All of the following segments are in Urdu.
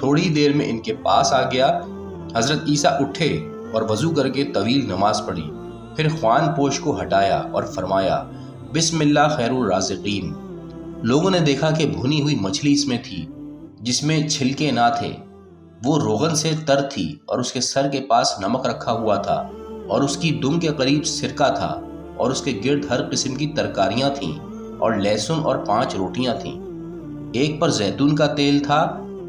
تھوڑی دیر میں ان کے پاس آ گیا۔ حضرت عیسیٰ اٹھے اور وضو کر کے طویل نماز پڑھی، پھر خوان پوش کو ہٹایا اور فرمایا بسم اللہ خیر الرازقین۔ لوگوں نے دیکھا کہ بھنی ہوئی مچھلی اس میں تھی جس میں چھلکے نہ تھے، وہ روغن سے تر تھی اور اس کے سر کے پاس نمک رکھا ہوا تھا اور اس کی دم کے قریب سرکہ تھا اور اس کے گرد ہر قسم کی ترکاریاں تھیں اور لہسن اور 5 روٹیاں تھیں۔ ایک پر زیتون کا تیل تھا،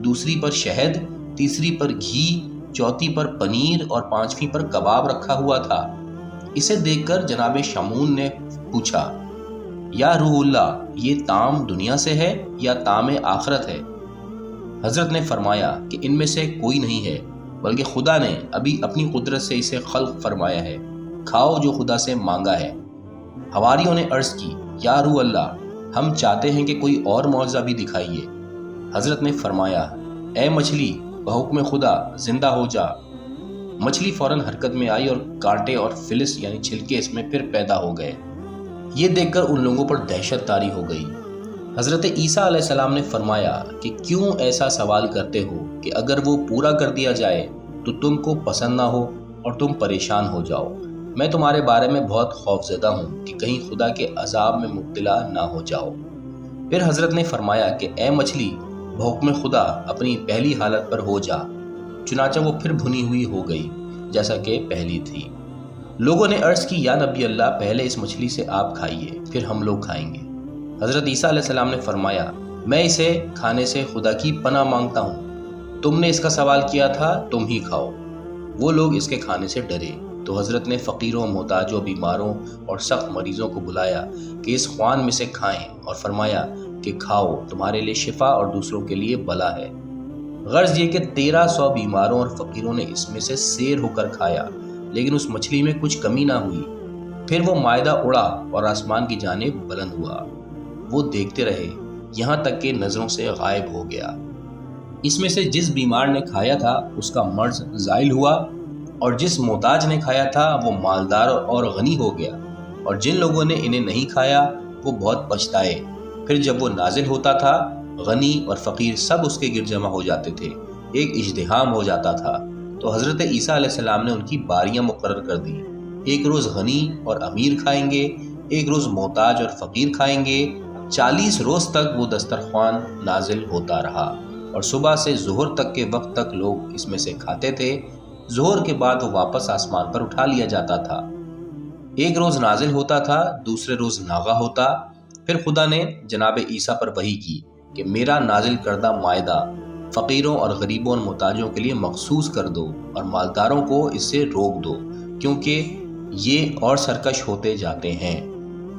دوسری پر شہد، تیسری پر گھی، چوتھی پر پنیر اور 5ویں پر کباب رکھا ہوا تھا۔ اسے دیکھ کر جناب شمعون نے پوچھا یا روح اللہ، یہ طعام دنیا سے ہے یا طعام آخرت ہے؟ حضرت نے فرمایا کہ ان میں سے کوئی نہیں ہے، بلکہ خدا نے ابھی اپنی قدرت سے اسے خلق فرمایا ہے، کھاؤ جو خدا سے مانگا ہے۔ حواریوں نے عرض کی یا روح اللہ، ہم چاہتے ہیں کہ کوئی اور معجزہ بھی دکھائیے۔ حضرت نے فرمایا اے مچھلی، بحکم خدا زندہ ہو جا۔ مچھلی فوراً حرکت میں آئی اور کانٹے اور فلس یعنی چھلکے اس میں پھر پیدا ہو گئے۔ یہ دیکھ کر ان لوگوں پر دہشت طاری ہو گئی۔ حضرت عیسیٰ علیہ السلام نے فرمایا کہ کیوں ایسا سوال کرتے ہو کہ اگر وہ پورا کر دیا جائے تو تم کو پسند نہ ہو اور تم پریشان ہو جاؤ۔ میں تمہارے بارے میں بہت خوفزدہ ہوں کہ کہیں خدا کے عذاب میں مبتلا نہ ہو جاؤ۔ پھر حضرت نے فرمایا کہ اے مچھلی، بحکم خدا اپنی پہلی حالت پر ہو جا۔ چنانچہ وہ پھر بھنی ہوئی ہو گئی جیسا کہ پہلی تھی۔ لوگوں نے عرض کی یا نبی اللہ، پہلے اس مچھلی سے آپ کھائیے، پھر ہم لوگ کھائیں گے۔ حضرت عیسیٰ علیہ السلام نے فرمایا میں اسے کھانے سے خدا کی پناہ مانگتا ہوں، تم نے اس کا سوال کیا تھا، تم ہی کھاؤ۔ وہ لوگ اس کے کھانے سے ڈرے تو حضرت نے فقیروں، محتاجوں، بیماروں اور سخت مریضوں کو بلایا کہ اس خوان میں سے کھائیں اور فرمایا کہ کھاؤ، تمہارے لیے شفا اور دوسروں کے لیے بلا ہے۔ غرض یہ کہ 1300 بیماروں اور فقیروں نے اس میں سے سیر ہو کر کھایا، لیکن اس مچھلی میں کچھ کمی نہ ہوئی۔ پھر وہ مائدہ اڑا اور آسمان کی جانب بلند ہوا۔ وہ دیکھتے رہے یہاں تک کہ نظروں سے غائب ہو گیا۔ اس میں سے جس بیمار نے کھایا تھا اس کا مرض زائل ہوا، اور جس محتاج نے کھایا تھا وہ مالدار اور غنی ہو گیا، اور جن لوگوں نے انہیں نہیں کھایا وہ بہت پچھتائے۔ پھر جب وہ نازل ہوتا تھا، غنی اور فقیر سب اس کے گرد جمع ہو جاتے تھے، ایک ازدحام ہو جاتا تھا۔ تو حضرت عیسیٰ علیہ السلام نے ان کی باریاں مقرر کر دیں، ایک روز غنی اور امیر کھائیں گے، ایک روز محتاج اور فقیر کھائیں گے۔ 40 روز تک وہ دسترخوان نازل ہوتا رہا، اور صبح سے ظہر تک کے وقت تک لوگ اس میں سے کھاتے تھے۔ ظہر کے بعد وہ واپس آسمان پر اٹھا لیا جاتا تھا۔ ایک روز نازل ہوتا تھا، دوسرے روز ناغہ ہوتا۔ پھر خدا نے جناب عیسیٰ پر وحی کی کہ میرا نازل کردہ مائدہ فقیروں اور غریبوں اور محتاجوں کے لیے مخصوص کر دو، اور مالداروں کو اس سے روک دو، کیونکہ یہ اور سرکش ہوتے جاتے ہیں۔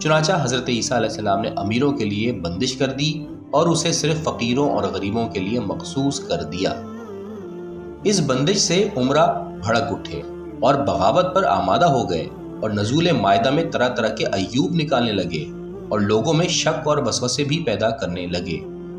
چنانچہ حضرت عیسیٰ علیہ السلام نے امیروں کے لیے بندش کر دی اور اسے صرف فقیروں اور غریبوں کے لیے مخصوص کر دیا۔ اس بندش سے عمرہ بھڑک اٹھے اور بغاوت پر آمادہ ہو گئے، اور نزول مائدہ میں طرح طرح کے ایوب نکالنے لگے، اور لوگوں میں شک اور وسوسے بھی پیدا کرنے لگے۔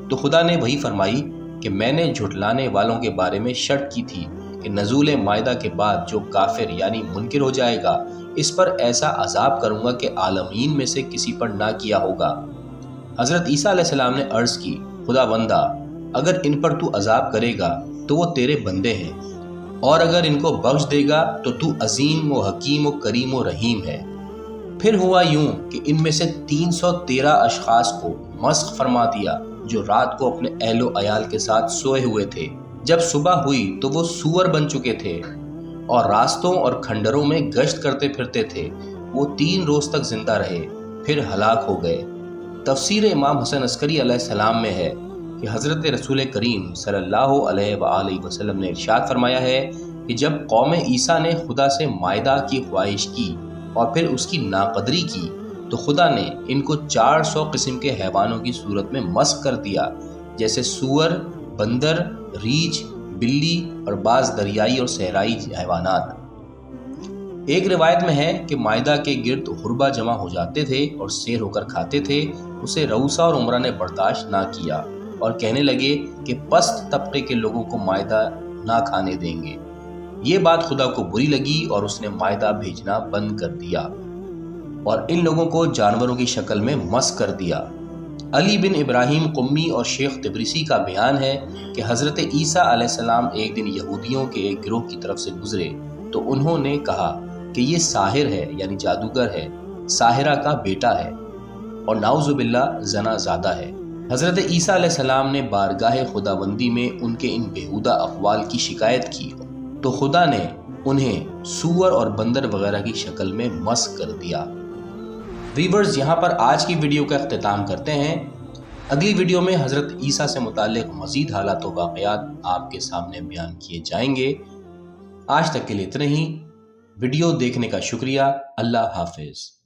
تو خدا نے وہی فرمائی کہ میں نے جھٹلانے والوں کے بارے میں شرط کی تھی کہ نزول مائدہ کے بعد جو کافر یعنی منکر ہو جائے گا، اس پر ایسا عذاب کروں گا کہ عالمین میں سے کسی پر نہ کیا ہوگا۔ حضرت عیسیٰ علیہ السلام نے عرض کی خدا بندہ، اگر ان پر تو عذاب کرے گا تو وہ تیرے بندے ہیں، اور اگر ان کو بخش دے گا تو تو عظیم و حکیم و کریم و رحیم ہے۔ پھر ہوا یوں کہ ان میں سے 313 اشخاص کو مسخ فرما دیا جو رات کو اپنے اہل و عیال کے ساتھ سوئے ہوئے تھے۔ جب صبح ہوئی تو وہ سور بن چکے تھے اور راستوں اور کھنڈروں میں گشت کرتے پھرتے تھے۔ وہ 3 روز تک زندہ رہے، پھر ہلاک ہو گئے۔ تفسیر امام حسن عسکری علیہ السلام میں ہے کہ حضرت رسول کریم صلی اللہ علیہ وآلہ وسلم نے ارشاد فرمایا ہے کہ جب قوم عیسیٰ نے خدا سے مائدہ کی خواہش کی اور پھر اس کی ناقدری کی تو خدا نے ان کو 400 قسم کے حیوانوں کی صورت میں مسخ کر دیا، جیسے سور، بندر، ریچھ، بلی اور بعض دریائی اور صحرائی حیوانات۔ ایک روایت میں ہے کہ مائدہ کے گرد غربا جمع ہو جاتے تھے اور سیر ہو کر کھاتے تھے۔ اسے روسا اور عمرہ نے برداشت نہ کیا اور کہنے لگے کہ پست طبقے کے لوگوں کو مائدہ نہ کھانے دیں گے۔ یہ بات خدا کو بری لگی اور اس نے مائدہ بھیجنا بند کر دیا اور ان لوگوں کو جانوروں کی شکل میں مسخ کر دیا۔ علی بن ابراہیم قمی اور شیخ تبریسی کا بیان ہے کہ حضرت عیسیٰ علیہ السلام ایک دن یہودیوں کے ایک گروہ کی طرف سے گزرے تو انہوں نے کہا کہ یہ ساحر ہے، یعنی جادوگر ہے، ساحرہ کا بیٹا ہے اور نعوذ باللہ زنا زادہ ہے۔ حضرت عیسیٰ علیہ السلام نے بارگاہ خداوندی میں ان کے ان بیہودہ اقوال کی شکایت کی تو خدا نے انہیں سور اور بندر وغیرہ کی شکل میں مسخ کر دیا۔ ویورز، یہاں پر آج کی ویڈیو کا اختتام کرتے ہیں۔ اگلی ویڈیو میں حضرت عیسیٰ سے متعلق مزید حالات و واقعات آپ کے سامنے بیان کیے جائیں گے۔ آج تک کے لیے اتنا ہی۔ ویڈیو دیکھنے کا شکریہ۔ اللہ حافظ۔